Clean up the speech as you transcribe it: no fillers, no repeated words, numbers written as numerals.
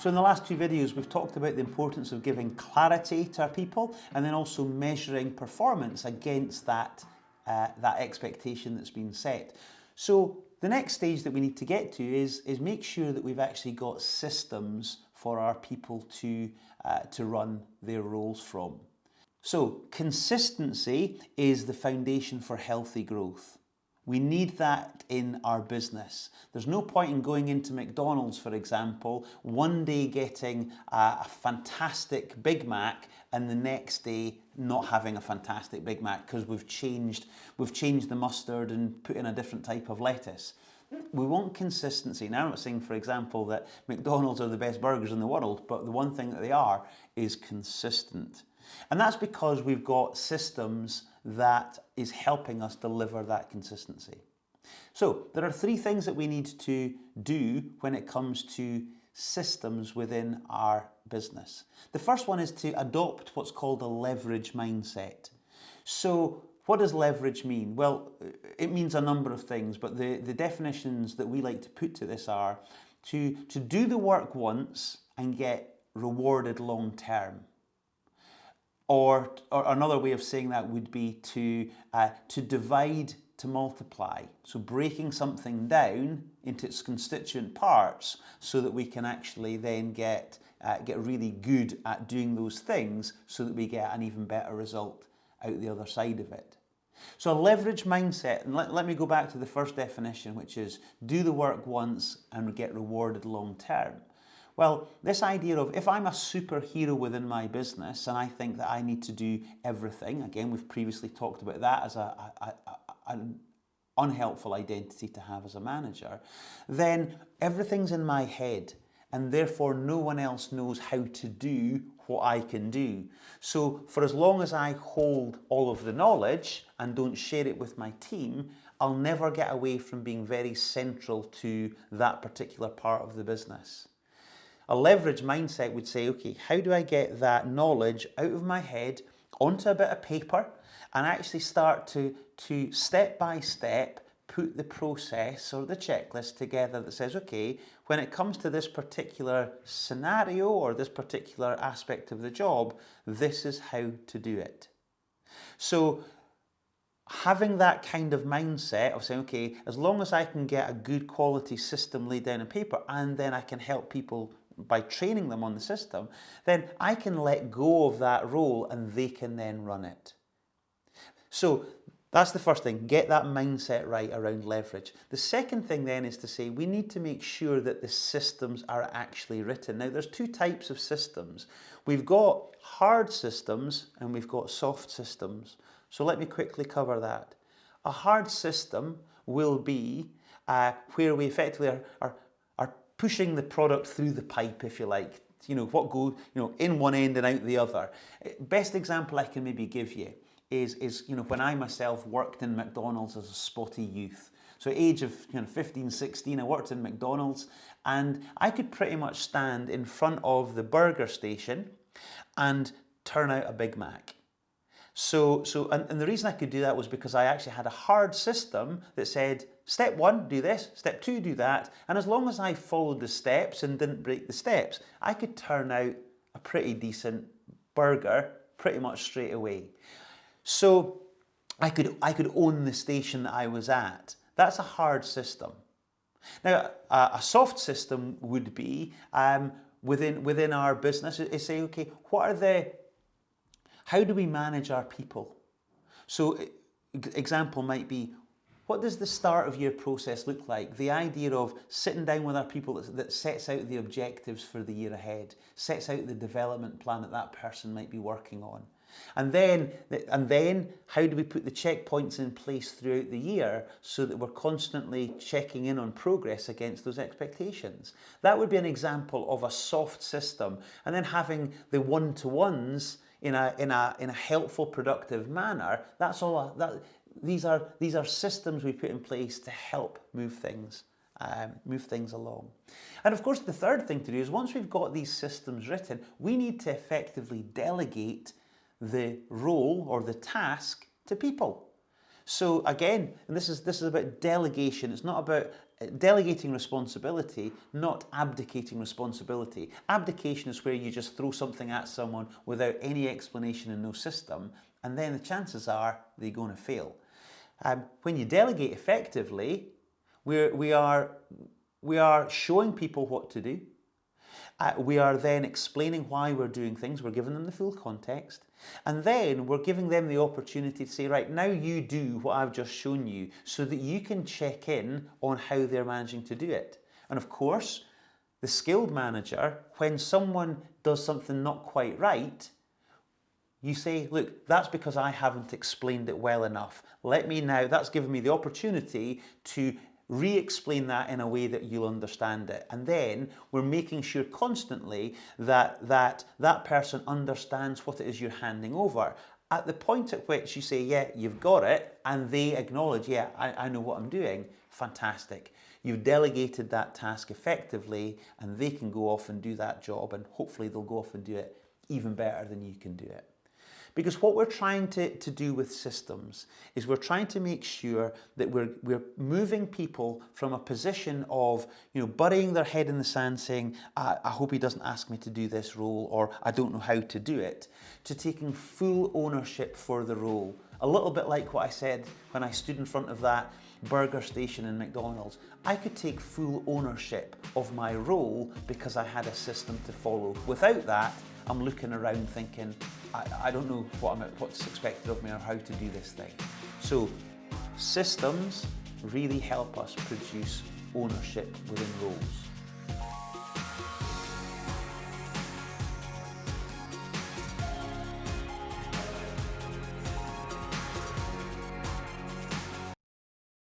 So in the last two videos, we've talked about the importance of giving clarity to our people and then also measuring performance against that expectation that's been set. So the next stage that we need to get to is make sure that we've actually got systems for our people to run their roles from. So consistency is the foundation for healthy growth. We need that in our business. There's no point in going into McDonald's, for example, one day getting a fantastic Big Mac and the next day not having a fantastic Big Mac because we've changed the mustard and put in a different type of lettuce. We want consistency. Now, I'm not saying, for example, that McDonald's are the best burgers in the world, but the one thing that they are is consistent. And that's because we've got systems that is helping us deliver that consistency. So there are three things that we need to do when it comes to systems within our business. The first one is to adopt what's called a leverage mindset. So what does leverage mean? Well, it means a number of things, but the definitions that we like to put to this are to do the work once and get rewarded long term. Or another way of saying that would be to divide to multiply. So breaking something down into its constituent parts so that we can actually then get really good at doing those things so that we get an even better result out the other side of it. So a leverage mindset, and let me go back to the first definition, which is do the work once and get rewarded long term. Well, this idea of if I'm a superhero within my business and I think that I need to do everything, again, we've previously talked about that as an unhelpful identity to have as a manager, then everything's in my head and therefore no one else knows how to do what I can do. So for as long as I hold all of the knowledge and don't share it with my team, I'll never get away from being very central to that particular part of the business. A leverage mindset would say, okay, how do I get that knowledge out of my head onto a bit of paper and actually start to step by step put the process or the checklist together that says, okay, when it comes to this particular scenario or this particular aspect of the job, this is how to do it. So having that kind of mindset of saying, okay, as long as I can get a good quality system laid down on paper and then I can help people by training them on the system, then I can let go of that role and they can then run it. So that's the first thing, get that mindset right around leverage. The second thing then is to say we need to make sure that the systems are actually written. Now there's two types of systems. We've got hard systems and we've got soft systems. So let me quickly cover that. A hard system will be where we effectively are pushing the product through the pipe, if you like. What goes, in one end and out the other. Best example I can maybe give you is when I myself worked in McDonald's as a spotty youth. So age of 15, 16, I worked in McDonald's and I could pretty much stand in front of the burger station and turn out a Big Mac. And the reason I could do that was because I actually had a hard system that said, step one, do this, step two, do that. And as long as I followed the steps and didn't break the steps, I could turn out a pretty decent burger pretty much straight away. So I could own the station that I was at. That's a hard system. Now, a soft system would be within our business is say, okay, how do we manage our people? So example might be, what does the start of your process look like? The idea of sitting down with our people that sets out the objectives for the year ahead, sets out the development plan that person might be working on. And then how do we put the checkpoints in place throughout the year so that we're constantly checking in on progress against those expectations? That would be an example of a soft system. And then having the one-to-ones in a helpful, productive manner. That's all. These are systems we put in place to help move things along. And of course, the third thing to do is once we've got these systems written, we need to effectively delegate the role or the task to people. So again, and this is about delegation. It's not about delegating responsibility, not abdicating responsibility. Abdication is where you just throw something at someone without any explanation and no system, and then the chances are they're going to fail. When you delegate effectively, we are showing people what to do. We are then explaining why we're doing things. We're giving them the full context. And then we're giving them the opportunity to say, right, now you do what I've just shown you so that you can check in on how they're managing to do it. And of course, the skilled manager, when someone does something not quite right, you say, look, that's because I haven't explained it well enough. That's given me the opportunity to re-explain that in a way that you'll understand it. And then we're making sure constantly that person understands what it is you're handing over. At the point at which you say, yeah, you've got it, and they acknowledge, yeah, I know what I'm doing, fantastic. You've delegated that task effectively, and they can go off and do that job, and hopefully they'll go off and do it even better than you can do it. Because what we're trying to do with systems is we're trying to make sure that we're moving people from a position of, burying their head in the sand saying, I hope he doesn't ask me to do this role, or I don't know how to do it, to taking full ownership for the role. A little bit like what I said when I stood in front of that burger station in McDonald's. I could take full ownership of my role because I had a system to follow. Without that, I'm looking around thinking, I don't know what's expected of me or how to do this thing. So systems really help us produce ownership within roles.